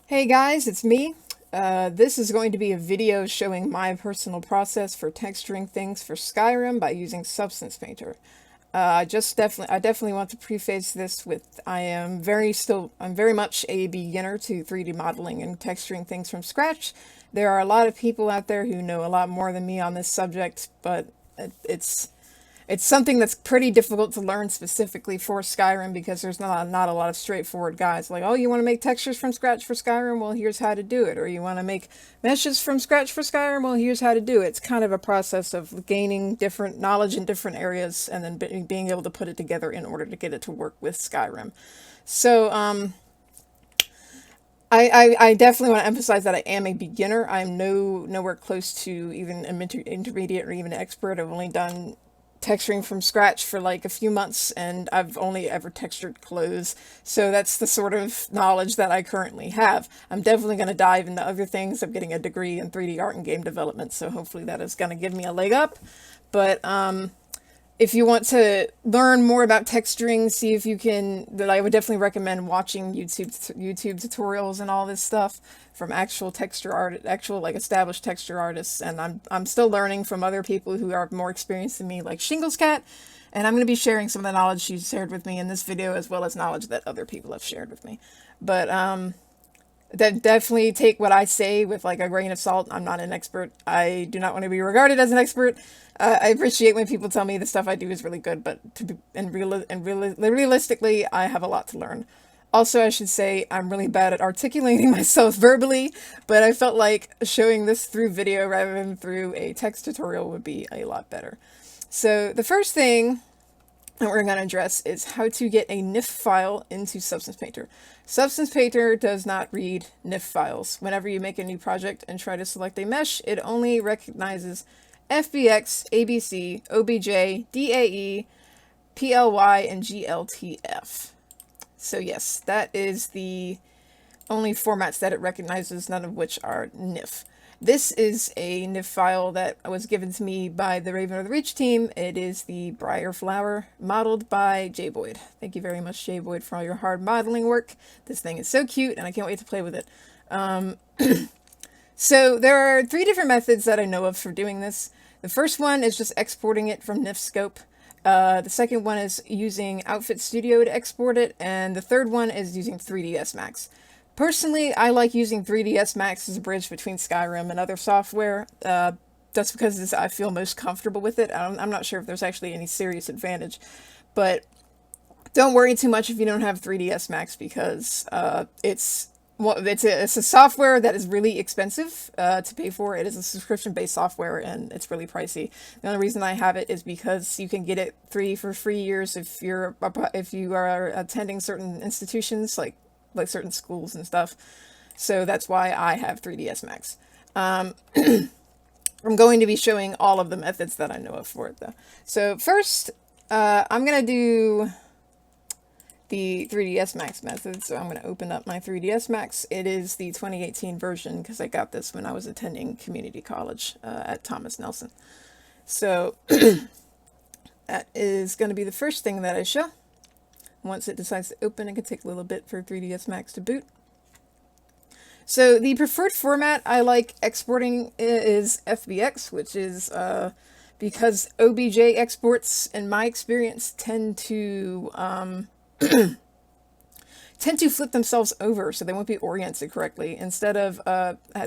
Hey guys, it's me. This is going to be a video showing my personal process for texturing things for Skyrim by using Substance Painter. I definitely want to preface this with I'm very much a beginner to 3D modeling and texturing things from scratch. There are a lot of people out there who know a lot more than me on this subject, but it's something that's pretty difficult to learn specifically for Skyrim because there's not a lot of straightforward guides. Like, oh, you want to make textures from scratch for Skyrim? Well, here's how to do it. Or you want to make meshes from scratch for Skyrim? Well, here's how to do it. It's kind of a process of gaining different knowledge in different areas and then being able to put it together in order to get it to work with Skyrim. So, I definitely want to emphasize that I am a beginner. I'm nowhere close to even an intermediate or even an expert. I've only done texturing from scratch for like a few months, and I've only ever textured clothes. So that's the sort of knowledge that I currently have. I'm definitely going to dive into other things. I'm getting a degree in 3D art and game development, so hopefully that is going to give me a leg up. But if you want to learn more about texturing, see if you can, that I would definitely recommend watching YouTube tutorials and all this stuff from actual like established texture artists. And I'm still learning from other people who are more experienced than me, like Shingles Cat. And I'm going to be sharing some of the knowledge she's shared with me in this video, as well as knowledge that other people have shared with me. But definitely take what I say with like a grain of salt. I'm not an expert. I do not want to be regarded as an expert. I appreciate when people tell me the stuff I do is really good, but realistically, I have a lot to learn. Also, I should say I'm really bad at articulating myself verbally, but I felt like showing this through video rather than through a text tutorial would be a lot better. So the first thing that we're going to address is how to get a NIF file into Substance Painter. Substance Painter does not read NIF files. Whenever you make a new project and try to select a mesh, it only recognizes FBX, ABC, OBJ, DAE, PLY, and GLTF. So yes, that is the only formats that it recognizes, none of which are NIF. This is a NIF file that was given to me by the Raven of the Reach team. It is the Briar Flower, modeled by J Boyd. Thank you very much, J Boyd, for all your hard modeling work. This thing is so cute, and I can't wait to play with it. So there are 3 different methods that I know of for doing this. The first one is just exporting it from NIF Scope. The second one is using Outfit Studio to export it, and the third one is using 3ds Max. Personally, I like using 3ds Max as a bridge between Skyrim and other software. That's because I feel most comfortable with it. I'm not sure if there's actually any serious advantage, but don't worry too much if you don't have 3ds Max, because it's a software that is really expensive to pay for. It is a subscription-based software, and it's really pricey. The only reason I have it is because you can get it for free years if you are attending certain institutions, like certain schools and stuff. So that's why I have 3ds Max. I'm going to be showing all of the methods that I know of for it, though. So first, I'm going to do the 3ds Max method. So I'm going to open up my 3ds Max. It is the 2018 version because I got this when I was attending community college at Thomas Nelson. So that is going to be the first thing that I show. Once it decides to open, it can take a little bit for 3ds Max to boot. So the preferred format I like exporting is FBX, which is because OBJ exports, in my experience, tend to flip themselves over, so they won't be oriented correctly. Instead of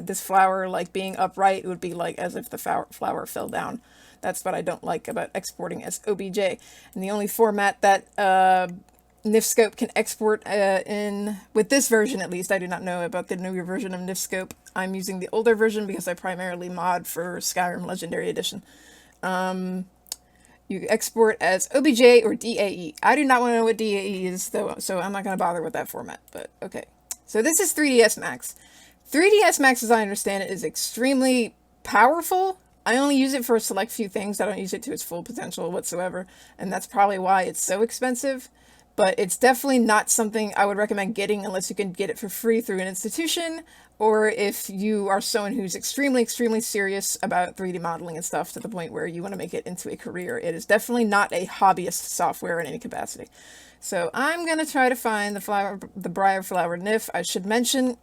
this flower like being upright, it would be like as if the flower fell down. That's what I don't like about exporting as OBJ. And the only format that NifScope can export in, with this version at least, I do not know about the newer version of NifScope. I'm using the older version because I primarily mod for Skyrim Legendary Edition. You export as OBJ or DAE. I do not want to know what DAE is, though, so I'm not going to bother with that format, but okay. So this is 3ds Max. 3ds Max, as I understand it, is extremely powerful. I only use it for a select few things. I don't use it to its full potential whatsoever, and that's probably why it's so expensive. But it's definitely not something I would recommend getting unless you can get it for free through an institution, or if you are someone who's extremely serious about 3D modeling and stuff to the point where you want to make it into a career. It is definitely not a hobbyist software in any capacity. So I'm going to try to find the briar flower NIF. I should mention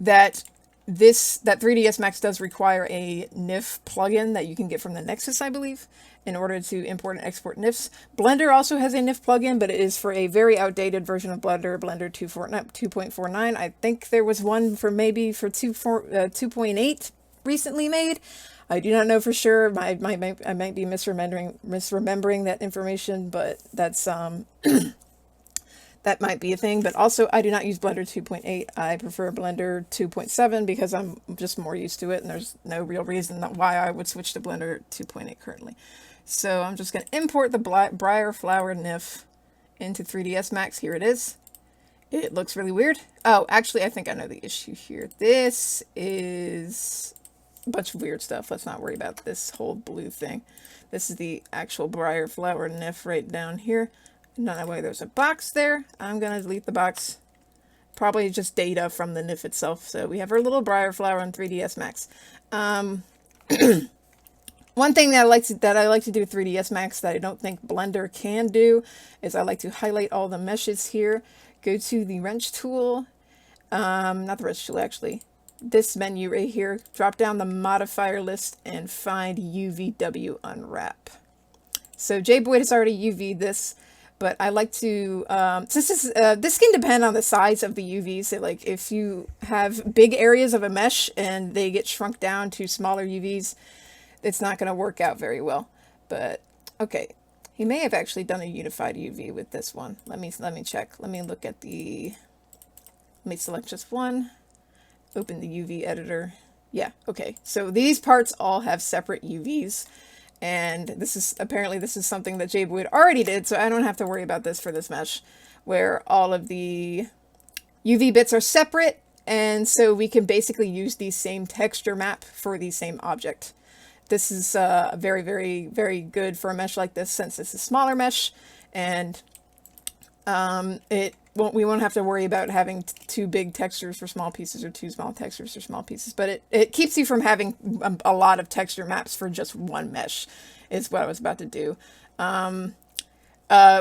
that that 3ds Max does require a NIF plugin that you can get from the Nexus, I believe, in order to import and export NIFs. Blender also has a NIF plugin, but it is for a very outdated version of Blender, Blender 2.49. I think there was one for maybe for 2.8 recently made. I do not know for sure. I might be misremembering that information, but that's that might be a thing. But also, I do not use Blender 2.8. I prefer Blender 2.7 because I'm just more used to it, and there's no real reason why I would switch to Blender 2.8 currently. So I'm just going to import the briar flower NIF into 3ds Max. Here it is. It looks really weird. Oh, actually, I think I know the issue here. This is a bunch of weird stuff. Let's not worry about this whole blue thing. This is the actual briar flower NIF right down here. Not way there's a box there. I'm going to delete the box. Probably just data from the NIF itself. So we have our little briar flower on 3ds Max. One thing that I like to do with 3ds Max that I don't think Blender can do is I like to highlight all the meshes here. Go to the wrench tool. Not the wrench tool, actually. This menu right here. Drop down the modifier list and find UVW unwrap. So JBoyd has already UV'd this. But I like to, since this can depend on the size of the UVs. So like if you have big areas of a mesh and they get shrunk down to smaller UVs, it's not going to work out very well. But okay, he may have actually done a unified UV with this one. Let me check. Let me look at the. Let me select just one. Open the UV editor. Yeah. Okay. So these parts all have separate UVs. And this is something that JBoyd already did, so I don't have to worry about this for this mesh, where all of the UV bits are separate, and so we can basically use the same texture map for the same object. This is very, very, very good for a mesh like this, since it's a smaller mesh, and we won't have to worry about having too big textures for small pieces or too small textures for small pieces, but it keeps you from having a lot of texture maps for just one mesh, is what I was about to do.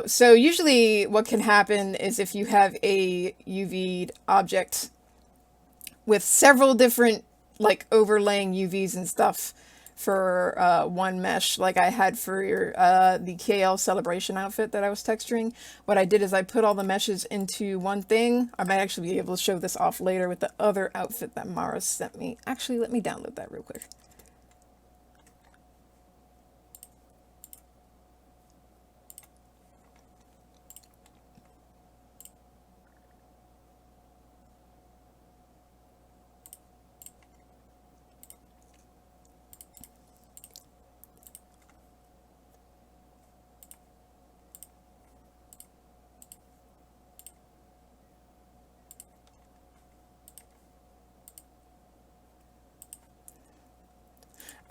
So usually what can happen is if you have a UV'd object with several different like overlaying UVs and stuff for one mesh, like I had for the KL celebration outfit that I was texturing. What I did is I put all the meshes into one thing. I might actually be able to show this off later with the other outfit that Mara sent me. Actually, let me download that real quick.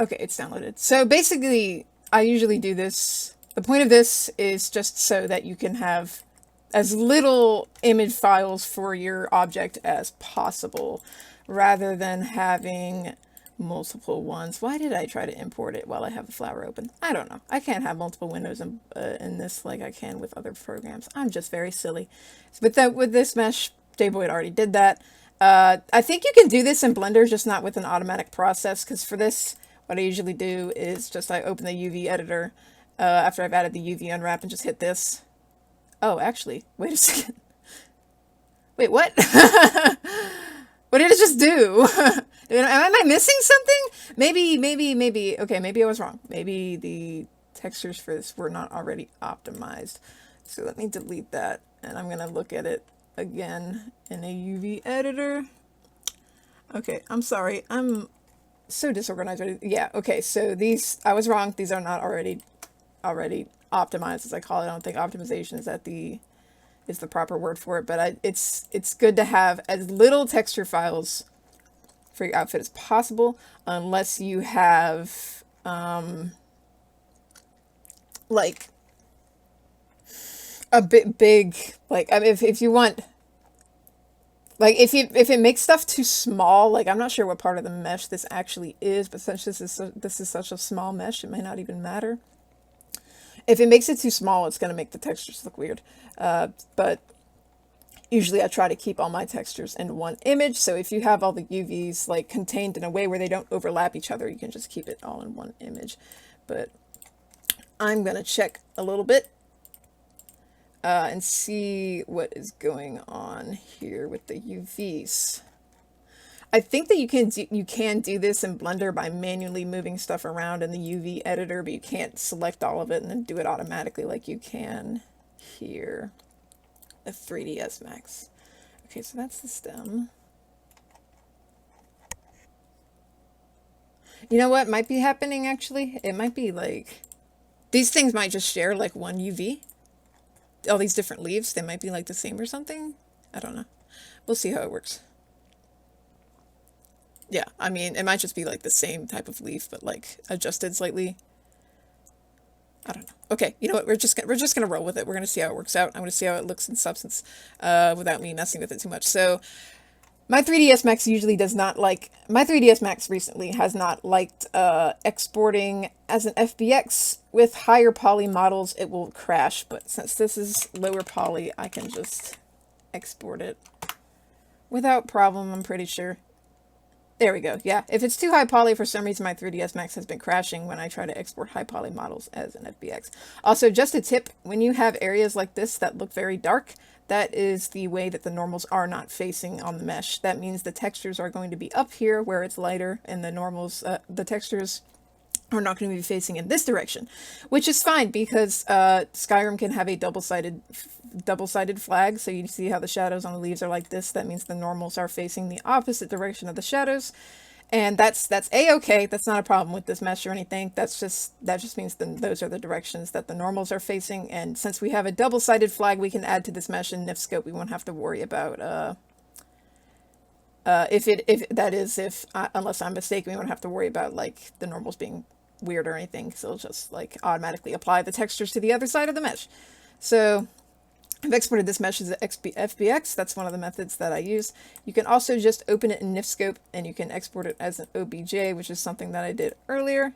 Okay, it's downloaded. So basically, I usually do this. The point of this is just so that you can have as little image files for your object as possible, rather than having multiple ones. Why did I try to import it while I have the flower open? I don't know. I can't have multiple windows in this like I can with other programs. I'm just very silly. With this mesh, JBoyd already did that. I think you can do this in Blender, just not with an automatic process, because for this, what I usually do is just I open the UV editor after I've added the UV unwrap and just hit this. Oh, actually, wait a second. Wait, what? What did it just do? Am I missing something? Maybe. Okay, maybe I was wrong. Maybe the textures for this were not already optimized. So let me delete that, and I'm going to look at it again in a UV editor. Okay, I'm sorry. I'm so disorganized. Yeah, okay, so these, I was wrong. These are not already optimized, as I call it. I don't think optimization is the proper word for it, but it's good to have as little texture files for your outfit as possible, unless you have like a bit big, like if you want, like if it makes stuff too small, like I'm not sure what part of the mesh this actually is, but since this is such a small mesh, it may not even matter. If it makes it too small, it's going to make the textures look weird. But usually I try to keep all my textures in one image. So if you have all the UVs like contained in a way where they don't overlap each other, you can just keep it all in one image. But I'm going to check a little bit and see what is going on here with the UVs. I think that you can do this in Blender by manually moving stuff around in the UV editor, but you can't select all of it and then do it automatically like you can here with 3ds Max. Okay, so that's the stem. You know what might be happening actually? It might be like these things might just share like one UV. All these different leaves, they might be like the same or something. I don't know. We'll see how it works. Yeah, I mean, it might just be like the same type of leaf, but like adjusted slightly. I don't know. Okay, you know what? We're just gonna roll with it. We're gonna see how it works out. I'm gonna see how it looks in Substance, without me messing with it too much. So my 3ds Max usually does not like. My 3ds Max recently has not liked exporting as an FBX with higher poly models. It will crash, but since this is lower poly, I can just export it without problem. I'm pretty sure. There we go. Yeah, if it's too high poly, for some reason my 3ds Max has been crashing when I try to export high poly models as an FBX. Also, just a tip, when you have areas like this that look very dark, that is the way that the normals are not facing on the mesh. That means the textures are going to be up here where it's lighter, and the normals, the textures are not going to be facing in this direction, which is fine because Skyrim can have a double-sided flag. So you see how the shadows on the leaves are like this. That means the normals are facing the opposite direction of the shadows, and that's a-okay. That's not a problem with this mesh or anything. That just means those are the directions that the normals are facing. And since we have a double-sided flag, we can add to this mesh in NifScope. We won't have to worry about unless I'm mistaken, we won't have to worry about like the normals being weird or anything, so it'll just like automatically apply the textures to the other side of the mesh. So I've exported this mesh as an FBX. That's one of the methods that I use. You can also just open it in NifScope and you can export it as an OBJ, which is something that I did earlier.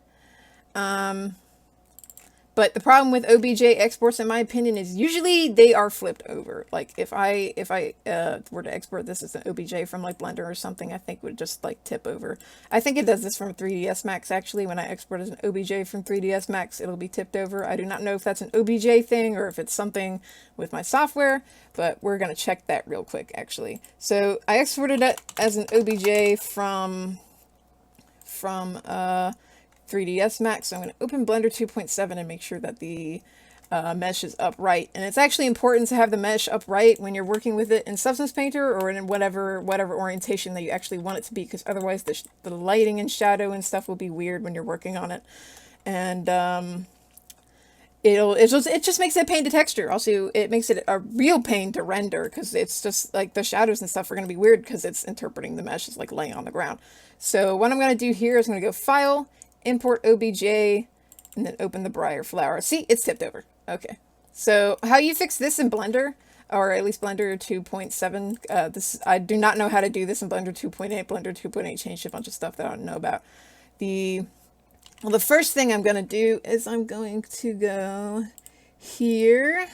But the problem with OBJ exports, in my opinion, is usually they are flipped over. Like if I were to export this as an OBJ from like Blender or something, I think it would just like tip over. I think it does this from 3ds Max actually. When I export as an OBJ from 3ds Max, it'll be tipped over. I do not know if that's an OBJ thing or if it's something with my software, but we're gonna check that real quick actually. So I exported it as an OBJ from 3ds Max. So I'm going to open Blender 2.7 and make sure that the mesh is upright. And it's actually important to have the mesh upright when you're working with it in Substance Painter or in whatever orientation that you actually want it to be, because otherwise the lighting and shadow and stuff will be weird when you're working on it. And it just makes it a pain to texture. Also, it makes it a real pain to render because it's just like the shadows and stuff are going to be weird because it's interpreting the mesh as like laying on the ground. So what I'm going to do here is I'm going to go File, Import OBJ, and then open the Briar Flower. See, it's tipped over. Okay. So how you fix this in Blender, or at least Blender 2.7, I do not know how to do this in Blender 2.8. Blender 2.8 changed a bunch of stuff that I don't know about. Well, the first thing I'm going to do is I'm going to go here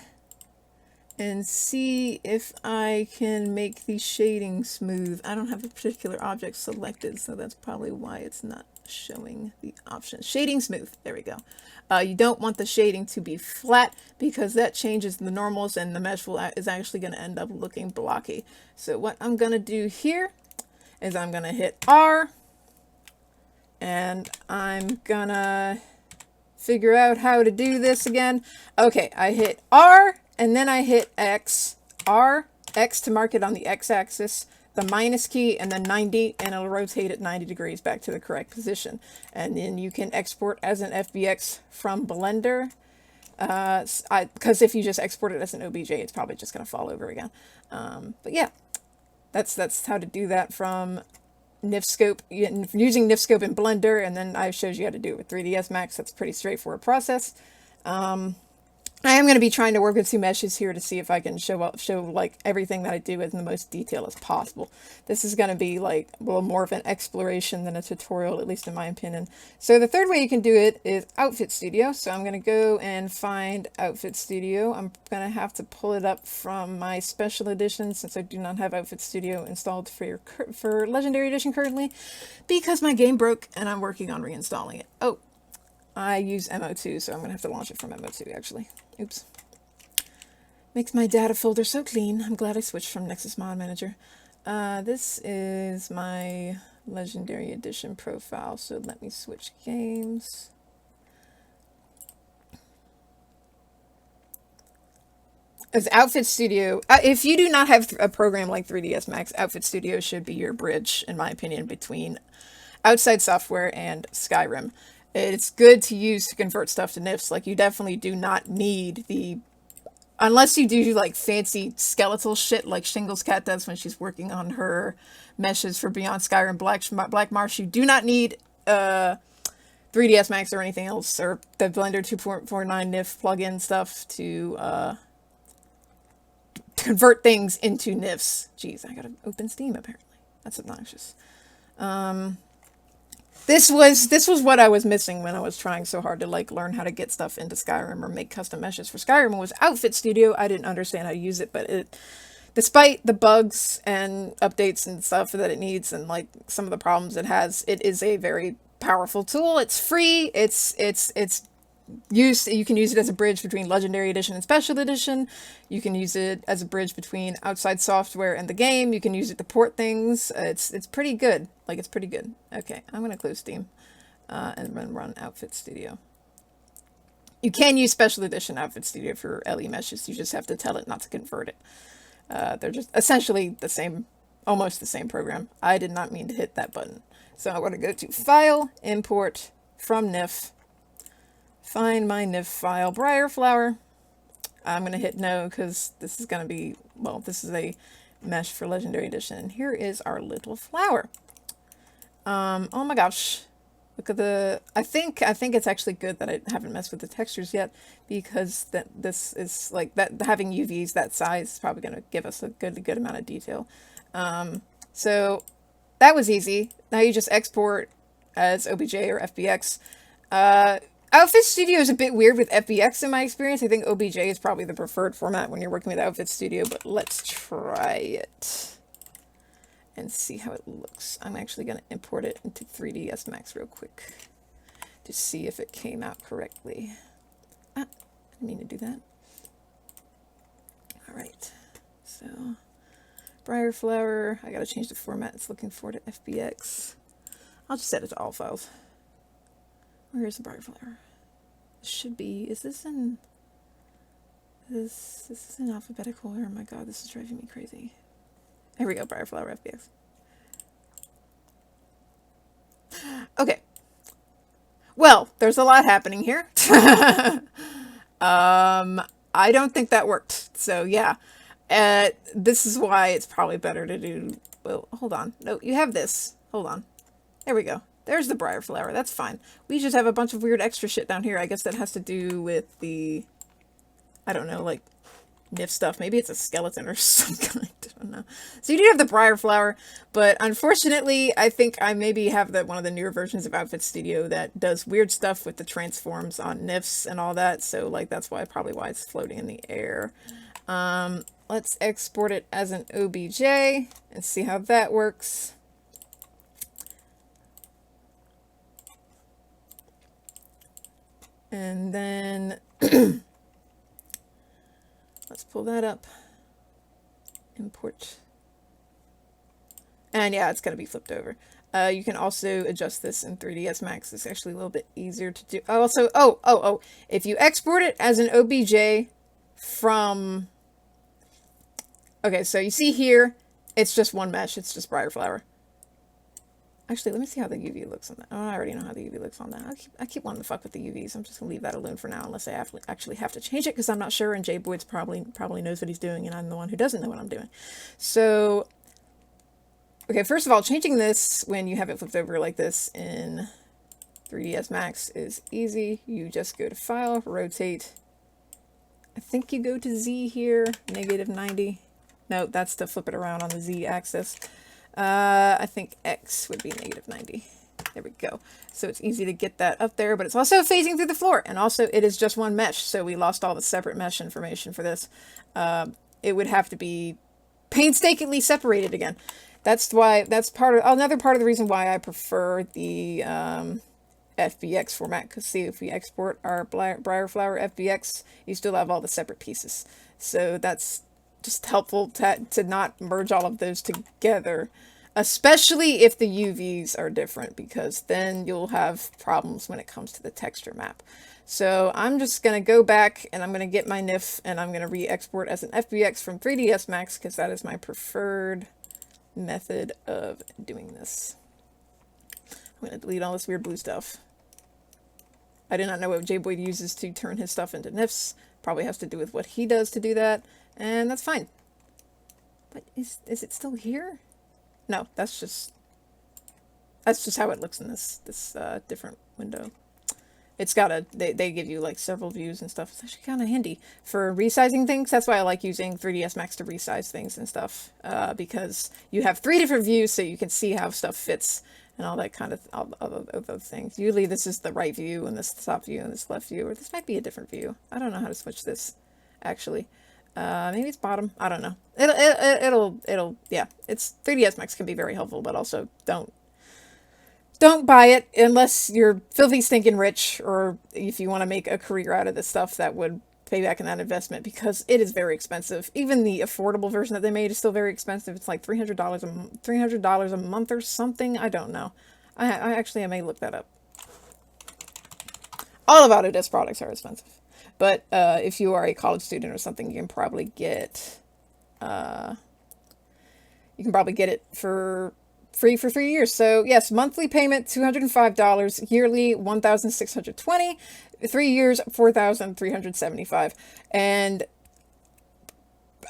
and see if I can make the shading smooth. I don't have a particular object selected, so that's probably why it's not showing the option. Shading smooth. There we go. You don't want the shading to be flat because that changes the normals and the mesh is actually going to end up looking blocky. So what I'm going to do here is I'm going to hit R and I'm going to figure out how to do this again. Okay, I hit R and then I hit X. R, X to mark it on the X-axis, the minus key, and then 90, and it'll rotate it 90 degrees back to the correct position. And then you can export as an FBX from Blender. Because if you just export it as an OBJ, it's probably just going to fall over again. But yeah, that's how to do that from NifScope, using NifScope in Blender, and then I showed you how to do it with 3ds Max. That's a pretty straightforward process. I am going to be trying to work with two meshes here to see if I can show like everything that I do in the most detail as possible. This is going to be like a little more of an exploration than a tutorial, at least in my opinion. So the third way you can do it is Outfit Studio. So I'm going to go and find Outfit Studio. I'm going to have to pull it up from my Special Edition since I do not have Outfit Studio installed for Legendary Edition currently because my game broke and I'm working on reinstalling it. Oh, I use MO2, so I'm going to have to launch it from MO2 actually. Oops. Makes my data folder so clean. I'm glad I switched from Nexus Mod Manager. This is my Legendary Edition profile, so let me switch games. As Outfit Studio, if you do not have a program like 3ds Max, Outfit Studio should be your bridge, in my opinion, between outside software and Skyrim. It's good to use to convert stuff to NIFs. Like, you definitely do not need the... Unless you do, like, fancy skeletal shit like Shingles Cat does when she's working on her meshes for Beyond Skyrim Black Marsh, you do not need 3ds Max or anything else, or the Blender 2.49 NIF plugin stuff to convert things into NIFs. Jeez, I gotta open Steam, apparently. That's obnoxious. This was what I was missing when I was trying so hard to like learn how to get stuff into Skyrim or make custom meshes for Skyrim. Was Outfit Studio. I didn't understand how to use it, but it, despite the bugs and updates and stuff that it needs and like some of the problems it has, it is a very powerful tool. It's free. It's used. You can use it as a bridge between Legendary Edition and Special Edition. You can use it as a bridge between outside software and the game. You can use it to port things. It's pretty good. Like, it's pretty good. Okay, I'm gonna close Steam and then run Outfit Studio. You can use Special Edition Outfit Studio for LE meshes. You just have to tell it not to convert it. They're just essentially the same, almost the same program. I did not mean to hit that button. So I want to go to File, Import from NIF. Find my NIF file, Briarflower. I'm going to hit no because this is going to be, well, this is a mesh for Legendary Edition. And here is our little flower. Oh my gosh. Look at the, I think it's actually good that I haven't messed with the textures yet, because this is like that, having UVs that size is probably going to give us a good amount of detail. So that was easy. Now you just export as OBJ or FBX. Outfit Studio is a bit weird with FBX in my experience. I think OBJ is probably the preferred format when you're working with Outfit Studio, but let's try it and see how it looks. I'm actually going to import it into 3ds Max real quick to see if it came out correctly. I didn't mean to do that. All right, so Briarflower, I got to change the format it's looking for to FBX. I'll just set it to all files. Where's the Briarflower? This should be, is this in, this is in alphabetical order? Oh my god, this is driving me crazy. There we go, Briarflower FBX. Okay. Well, there's a lot happening here. I don't think that worked. So yeah, this is why it's probably better to do, well, hold on. No, you have this. Hold on. There we go. There's the Briarflower. That's fine. We just have a bunch of weird extra shit down here. I guess that has to do with the, I don't know, like NIF stuff. Maybe it's a skeleton or some kind. I don't know. So you do have the Briarflower, but unfortunately, I think I maybe have one of the newer versions of Outfit Studio that does weird stuff with the transforms on NIFs and all that. So like that's probably why it's floating in the air. Let's export it as an OBJ and see how that works. And then let's pull that up. Import. And yeah, it's going to be flipped over. You can also adjust this in 3ds Max. It's actually a little bit easier to do. Also, if you export it as an OBJ from... Okay, so you see here, it's just one mesh. It's just Briarflower. Actually, let me see how the UV looks on that. Oh, I already know how the UV looks on that. I keep wanting to fuck with the UVs. I'm just going to leave that alone for now, unless I actually have to change it, because I'm not sure, and Jay Boyd's probably knows what he's doing, and I'm the one who doesn't know what I'm doing. So, okay, first of all, changing this when you have it flipped over like this in 3ds Max is easy. You just go to File, Rotate, I think you go to Z here, -90. No, that's to flip it around on the Z axis. I think X would be -90. There we go. So it's easy to get that up there, but it's also phasing through the floor. And also it is just one mesh, so we lost all the separate mesh information for this. It would have to be painstakingly separated again. That's another part of the reason why I prefer the FBX format, because see, if we export our Briarflower FBX, you still have all the separate pieces. So that's just helpful to not merge all of those together, especially if the UVs are different, because then you'll have problems when it comes to the texture map. So I'm just going to go back and I'm going to get my NIF and I'm going to re-export as an FBX from 3ds Max, because that is my preferred method of doing this. I'm going to delete all this weird blue stuff. I do not know what JBoyd uses to turn his stuff into NIFs. Probably has to do with what he does to do that. And that's fine. But is it still here? No, that's just how it looks in this different window. It's got they give you like several views and stuff. It's actually kind of handy for resizing things. That's why I like using 3ds Max to resize things and stuff, because you have 3 different views, so you can see how stuff fits and all that kind of those things. Usually this is the right view and this is the top view and this left view, or this might be a different view. I don't know how to switch this actually. Maybe it's bottom. I don't know. It'll yeah. It's 3ds Max can be very helpful, but also don't buy it unless you're filthy stinking rich, or if you want to make a career out of this stuff that would pay back in that investment, because it is very expensive. Even the affordable version that they made is still very expensive. It's like $300 a month or something. I don't know. I may look that up. All of Autodesk products are expensive. But if you are a college student or something, you can probably get it for free for 3 years. So yes, monthly payment $205, yearly $1,620, 3 years $4,375. And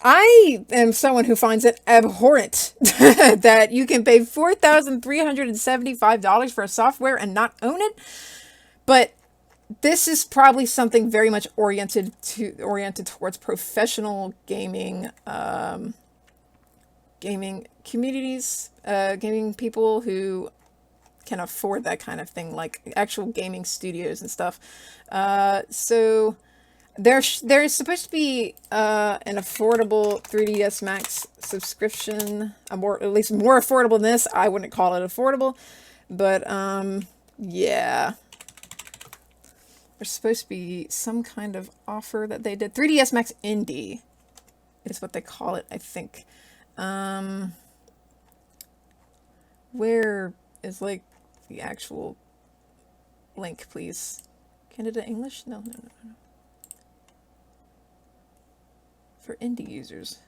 I am someone who finds it abhorrent that you can pay $4,375 for a software and not own it. But this is probably something very much oriented towards professional gaming communities, gaming people who can afford that kind of thing, like actual gaming studios and stuff. So there's supposed to be an affordable 3ds Max subscription, at least more affordable than this. I wouldn't call it affordable, but yeah. There's supposed to be some kind of offer that they did. 3ds Max Indie is what they call it, I think. Where is like the actual link, please? Canada English? No. For indie users.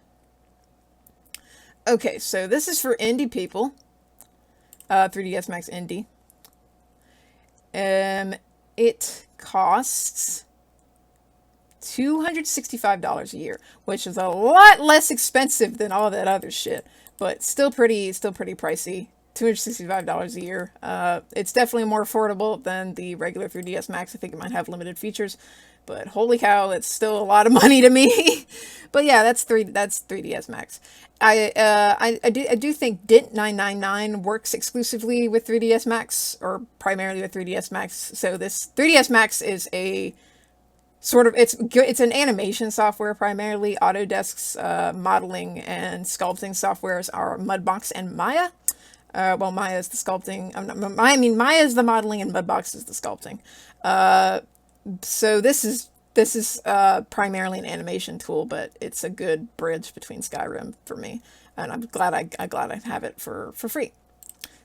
Okay, so this is for indie people. 3ds Max Indie. It costs $265 a year, which is a lot less expensive than all that other shit, but still pretty pricey. $265 a year. It's definitely more affordable than the regular 3ds Max. I think it might have limited features, but holy cow, it's still a lot of money to me. But yeah, that's 3ds Max. I do think DINT 999 works exclusively with 3ds Max, or primarily with 3ds Max. So this 3ds Max is a sort of, it's an animation software primarily. Autodesk's modeling and sculpting softwares are Mudbox and Maya. Well, Maya is the sculpting. Maya is the modeling and Mudbox is the sculpting. So this is primarily an animation tool, but it's a good bridge between Skyrim for me, and I'm glad I have it for free.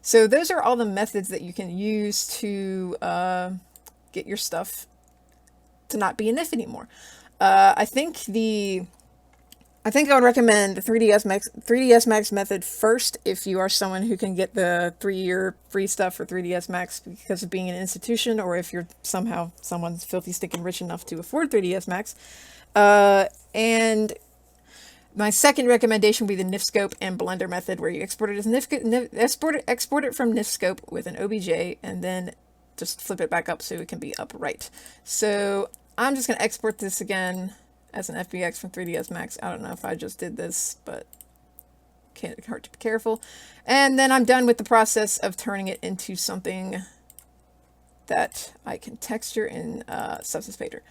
So those are all the methods that you can use to get your stuff to not be a NIF anymore. I think I would recommend the 3ds Max method first if you are someone who can get the 3-year free stuff for 3ds Max because of being an institution, or if you're someone's filthy stinking rich enough to afford 3ds Max. And my second recommendation would be the NIF scope and Blender method, where you export it as export it from NIF scope with an OBJ, and then just flip it back up so it can be upright. So I'm just going to export this again as an FBX from 3ds Max. I don't know if I just did this, but hard to be careful. And then I'm done with the process of turning it into something that I can texture in Substance Painter.